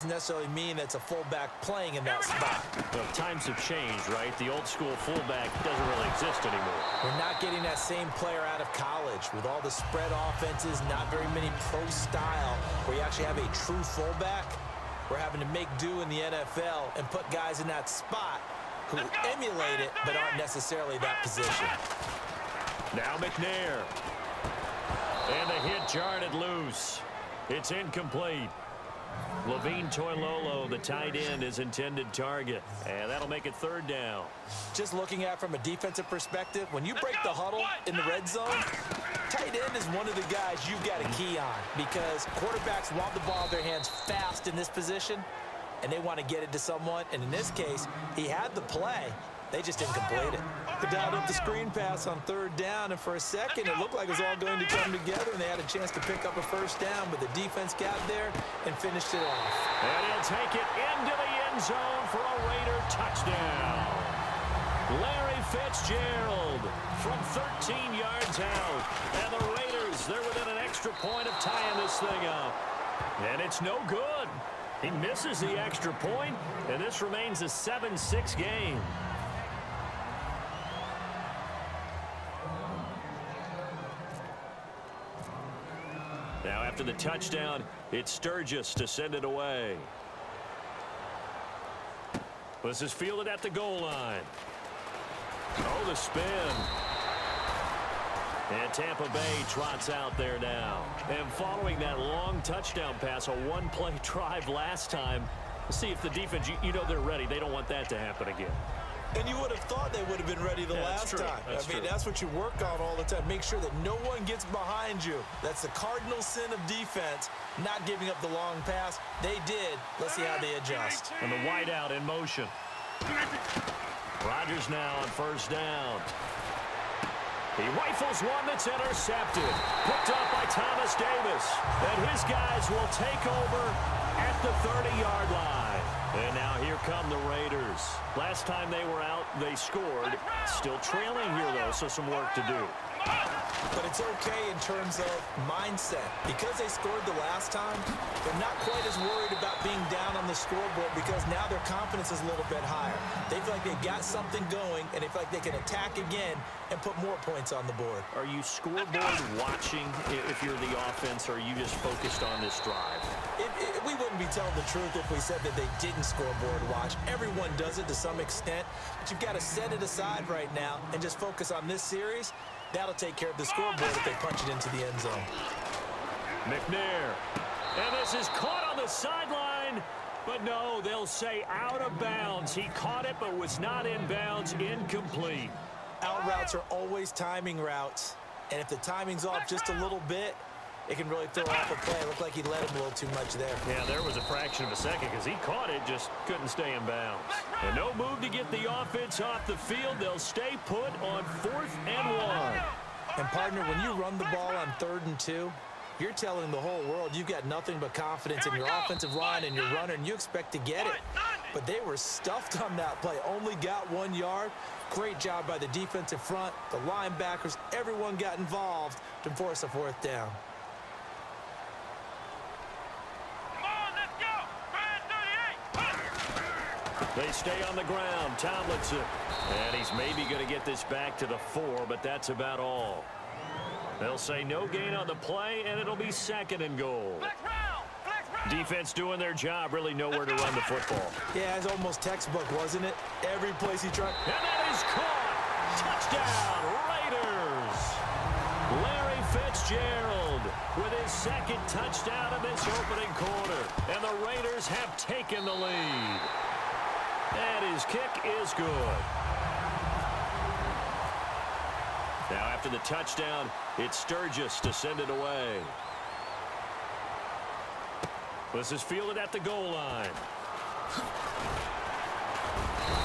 doesn't necessarily mean it's a fullback playing in that spot. Well, times have changed, right? The old school fullback doesn't really exist anymore. We're not getting that same player out of college. With all the spread offenses, not very many pro style, where you actually have a true fullback. We're having to make do in the NFL and put guys in that spot who emulate it but aren't necessarily that position. Now McNair. And the hit jarred it loose. It's incomplete. Levine Toilolo, the tight end, is intended target. And that'll make it third down. Just looking at it from a defensive perspective, when you break the huddle in the red zone, tight end is one of the guys you've got to key on because quarterbacks want the ball in their hands fast in this position, and they want to get it to someone. And in this case, he had the play. They just didn't complete it. They dialed up the screen pass on third down, and for a second, it looked like it was all going to come together, and they had a chance to pick up a first down, but the defense got there and finished it off. And he'll take it into the end zone for a Raider touchdown. Larry Fitzgerald from 13 yards out. And the Raiders, they're within an extra point of tying this thing up. And it's no good. He misses the extra point, and this remains a 7-6 game. Now after the touchdown, it's Sturgis to send it away. This is fielded at the goal line. Oh, the spin. And Tampa Bay trots out there now. And following that long touchdown pass, a one-play drive last time, let's see if the defense, you know they're ready. They don't want that to happen again. And you would have thought they would have been ready the last time. That's what you work on all the time. Make sure that no one gets behind you. That's the cardinal sin of defense, not giving up the long pass. They did. Let's see how they adjust. And the wideout in motion. Rodgers now on first down. He rifles one that's intercepted. Picked up by Thomas Davis. And his guys will take over at the 30-yard line. And now here come the Raiders. Last time they were out, they scored. Still trailing here, though, so some work to do. But it's okay in terms of mindset. Because they scored the last time, they're not quite as worried about being down on the scoreboard because now their confidence is a little bit higher. They feel like they've got something going, and they feel like they can attack again and put more points on the board. Are you scoreboard watching if you're the offense, or are you just focused on this drive? We wouldn't be telling the truth if we said that they didn't scoreboard watch. Everyone does it to some extent, but you've got to set it aside right now and just focus on this series. That'll take care of the scoreboard if they punch it into the end zone. McNair. And this is caught on the sideline. But no, they'll say out of bounds. He caught it but was not in bounds. Incomplete. Out routes are always timing routes. And if the timing's off just a little bit, it can really throw off a play. It looked like he let him a little too much there. Yeah, there was a fraction of a second because he caught it, just couldn't stay in bounds. And no move to get the offense off the field. They'll stay put on 4th and 1. And, partner, when you run the ball on 3rd and 2, you're telling the whole world you've got nothing but confidence in your offensive line and your runner, and you expect to get it. But they were stuffed on that play. Only got 1 yard. Great job by the defensive front. The linebackers, everyone got involved to force a 4th down. They stay on the ground. Tomlinson. And he's maybe going to get this back to the 4, but that's about all. They'll say no gain on the play, and it'll be 2nd and goal. Defense doing their job, really nowhere to run the football. Yeah, it's almost textbook, wasn't it? Every place he tried. And that is caught. Touchdown, Raiders. Larry Fitzgerald with his 2nd touchdown of this opening quarter. And the Raiders have taken the lead. And his kick is good. Now after the touchdown, it's Sturgis to send it away. This is fielded at the goal line.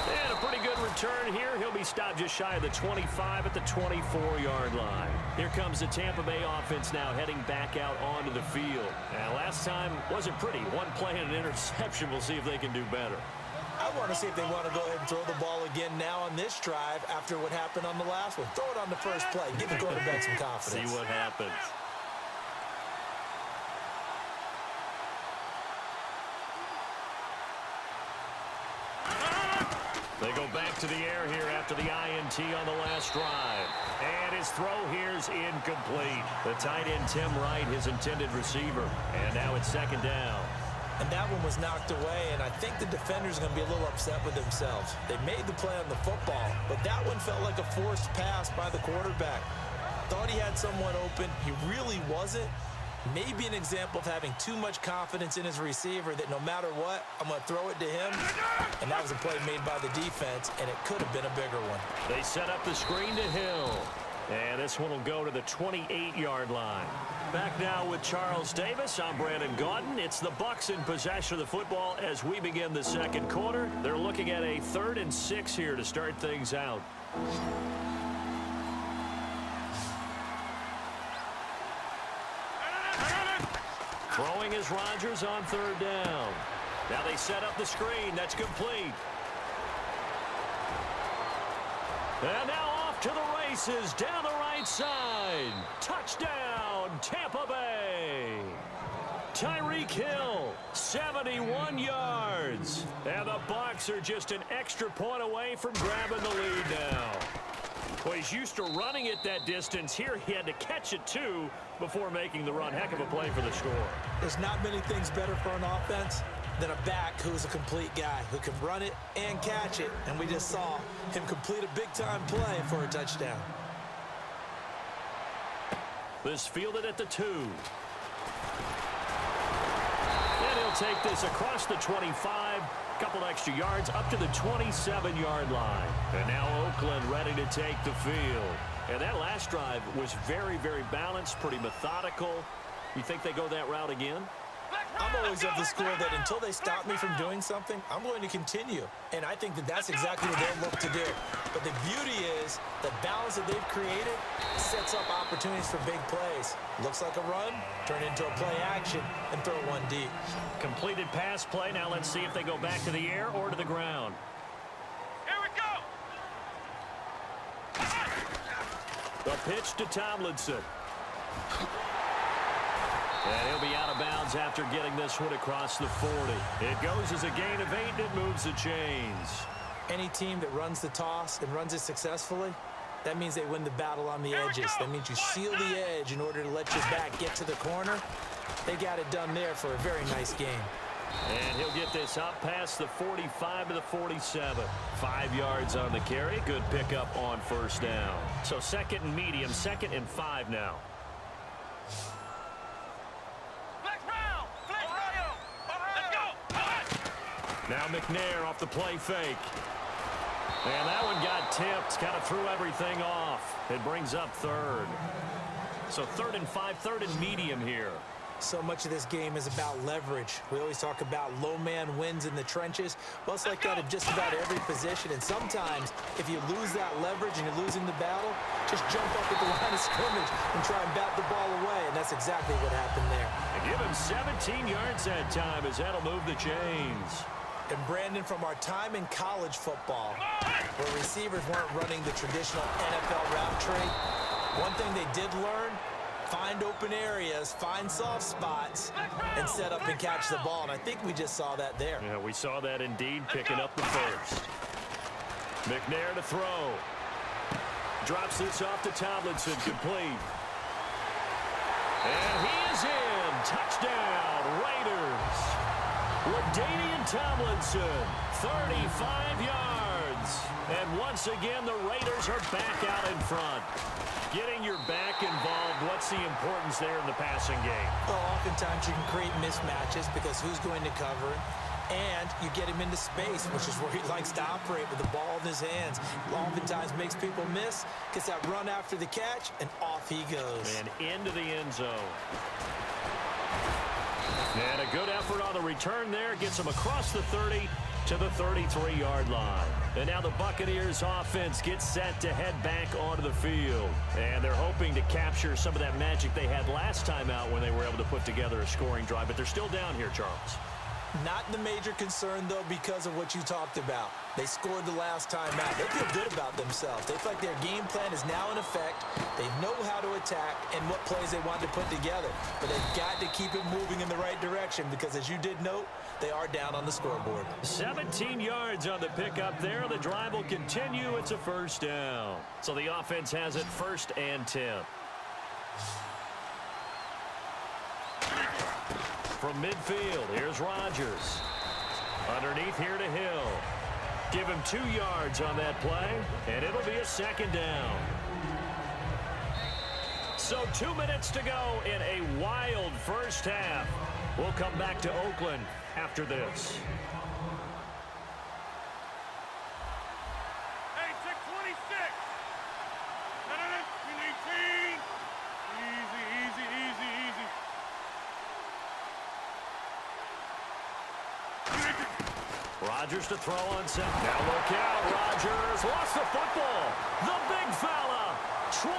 And a pretty good return here. He'll be stopped just shy of the 25 at the 24-yard line. Here comes the Tampa Bay offense now heading back out onto the field. Now last time wasn't pretty. One play and an interception. We'll see if they can do better. I want to see if they want to go ahead and throw the ball again now on this drive after what happened on the last one. Throw it on the first play. Give the quarterback some confidence. See what happens. They go back to the air here after the INT on the last drive. And his throw here's incomplete. The tight end, Tim Wright, his intended receiver. And now it's second down. And that one was knocked away, and I think the defenders are going to be a little upset with themselves. They made the play on the football, but that one felt like a forced pass by the quarterback. Thought he had someone open. He really wasn't. Maybe an example of having too much confidence in his receiver that no matter what, I'm going to throw it to him. And that was a play made by the defense, and it could have been a bigger one. They set up the screen to Hill. And this one will go to the 28-yard line. Back now with Charles Davis. I'm Brandon Gaudin. It's the Bucs in possession of the football as we begin the second quarter. They're looking at a 3rd and 6 here to start things out. Throwing is Rodgers on 3rd down. Now they set up the screen. That's complete. And now off to the races down the right side. Touchdown, Tampa Bay. Tyreek Hill, 71 yards. And the Bucs are just an extra point away from grabbing the lead now. Well, he's used to running it that distance. Here he had to catch it, too, before making the run. Heck of a play for the score. There's not many things better for an offense than a back who's a complete guy who can run it and catch it. And we just saw him complete a big-time play for a touchdown. This fielded at the 2. And he'll take this across the 25. Couple extra yards up to the 27-yard line. And now Oakland ready to take the field. And that last drive was very, very balanced, pretty methodical. You think they go that route again? I'm always of the school that until they stop me from doing something, I'm going to continue. And I think that that's exactly what they'll look to do. But the beauty is the balance that they've created sets up opportunities for big plays. Looks like a run, turn into a play action, and throw one deep. Completed pass play. Now let's see if they go back to the air or to the ground. Here we go. The pitch to Tomlinson. And he'll be out of bounds after getting this one across the 40. It goes as a gain of 8, and it moves the chains. Any team that runs the toss and runs it successfully, that means they win the battle on the edges. That means you seal the edge in order to let your back get to the corner. They got it done there for a very nice game. And he'll get this up past the 45 to the 47. 5 yards on the carry. Good pickup on 1st down. So 2nd and medium, 2nd and 5 now. Now McNair off the play fake. And that one got tipped. Kind of threw everything off. It brings up 3rd. So 3rd and 5, 3rd and medium here. So much of this game is about leverage. We always talk about low man wins in the trenches. Well, it's like that at just about every position. And sometimes, if you lose that leverage and you're losing the battle, just jump up at the line of scrimmage and try and bat the ball away. And that's exactly what happened there. And give him 17 yards that time as that'll move the chains. And Brandon, from our time in college football, where receivers weren't running the traditional NFL route tree, one thing they did learn, find open areas, find soft spots, and set up and catch the ball. And I think we just saw that there. Yeah, we saw that indeed, picking up the 1st. McNair to throw. Drops this off to Tomlinson, complete. And he is in. Touchdown, Raiders. LaDainian Tomlinson, 35 yards. And once again, the Raiders are back out in front. Getting your back involved, what's the importance there in the passing game? Well, oftentimes you can create mismatches because who's going to cover it? And you get him into space, which is where he likes to operate with the ball in his hands. Oftentimes makes people miss, gets that run after the catch, and off he goes. And into the end zone. And a good effort on the return there. Gets him across the 30 to the 33-yard line. And now the Buccaneers offense gets set to head back onto the field. And they're hoping to capture some of that magic they had last time out when they were able to put together a scoring drive. But they're still down here, Charles. Not the major concern, though, because of what you talked about. They scored the last time out. They feel good about themselves. They feel like their game plan is now in effect. They know how to attack and what plays they want to put together. But they've got to keep it moving in the right direction because, as you did note, they are down on the scoreboard. 17 yards on the pickup there. The drive will continue. It's a first down. So the offense has it 1st and 10. From midfield, here's Rodgers. Underneath here to Hill. Give him 2 yards on that play, and it'll be a 2nd down. So 2 minutes to go in a wild first half. We'll come back to Oakland after this. Hey, check 26. No, 18. Easy. Rodgers to throw on set. Now look out, Rodgers lost the football. The big fella. 20,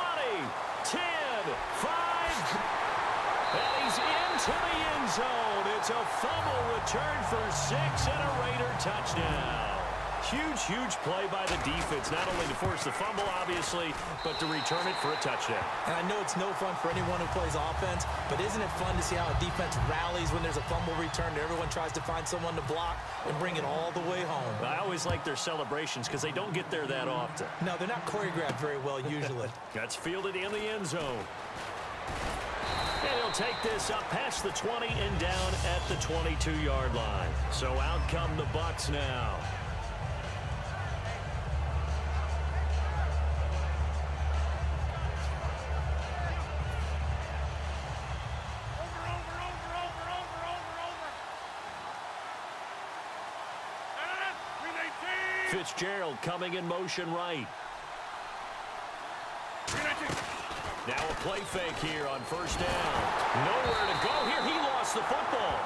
10, 5. And he's into the end zone. It's a fumble return for 6 and a Raider touchdown. Huge play by the defense, not only to force the fumble, obviously, but to return it for a touchdown. And I know it's no fun for anyone who plays offense, but isn't it fun to see how a defense rallies when there's a fumble return and everyone tries to find someone to block and bring it all the way home? I always like their celebrations because they don't get there that often. No, they're not choreographed very well usually. That's fielded in the end zone. And he'll take this up past the 20 and down at the 22-yard line. So out come the Bucs now. Fitzgerald coming in motion right. Now a play fake here on 1st down. Nowhere to go here. He lost the football.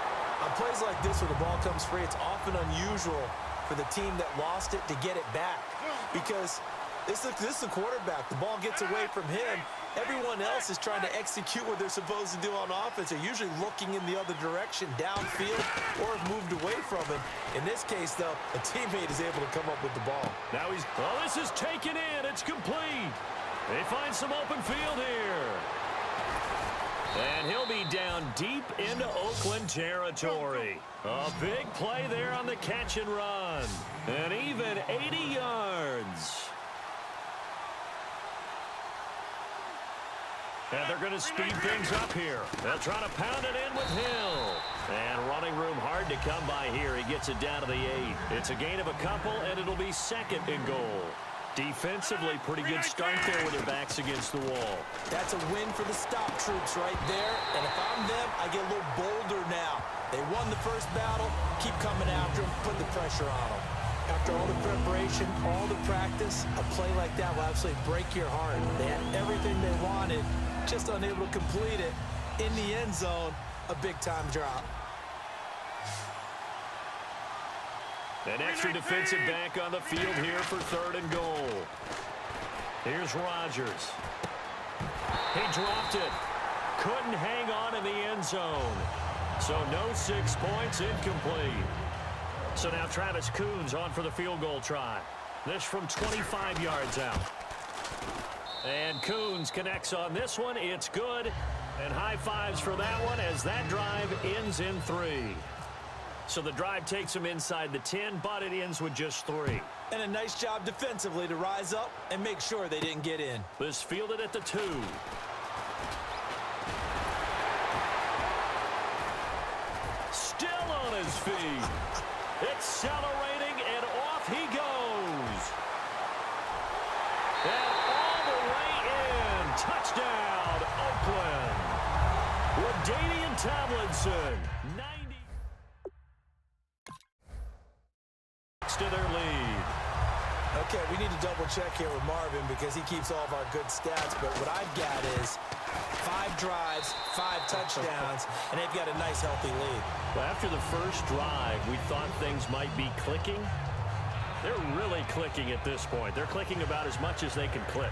On plays like this where the ball comes free, it's often unusual for the team that lost it to get it back. Because this is the quarterback. The ball gets away from him. Everyone else is trying to execute what they're supposed to do on offense. They're usually looking in the other direction, downfield, or have moved away from him. In this case, though, a teammate is able to come up with the ball. Now this is taken in. It's complete. They find some open field here. And he'll be down deep into Oakland territory. A big play there on the catch and run. And even 80 yards. And they're going to speed things up here. They'll try to pound it in with Hill. And running room hard to come by here. He gets it down to the 8. It's a gain of a couple, and it'll be 2nd and goal. Defensively, pretty good start there with their backs against the wall. That's a win for the stop troops right there. And if I'm them, I get a little bolder now. They won the first battle. Keep coming after them. Put the pressure on them. After all the preparation, all the practice, a play like that will absolutely break your heart. They had everything they wanted, just unable to complete it. In the end zone, a big-time drop. An extra defensive back on the field here for 3rd and goal. Here's Rodgers. He dropped it. Couldn't hang on in the end zone. So no 6 points, incomplete. So now Travis Coons on for the field goal try. This from 25 yards out. And Coons connects on this one. It's good. And high fives for that one as that drive ends in 3. So the drive takes them inside the 10, but it ends with just 3. And a nice job defensively to rise up and make sure they didn't get in. This fielded at the 2. Still on his feet. Accelerating, and off he goes. And all the way in. Touchdown, Oakland. LaDainian Tomlinson, 90 to their lead. Okay, we need to double check here with Marvin because he keeps all of our good stats, but what I've got is 5 drives, 5 touchdowns, and they've got a nice, healthy lead. Well, after the first drive, we thought things might be clicking. They're really clicking at this point. They're clicking about as much as they can click.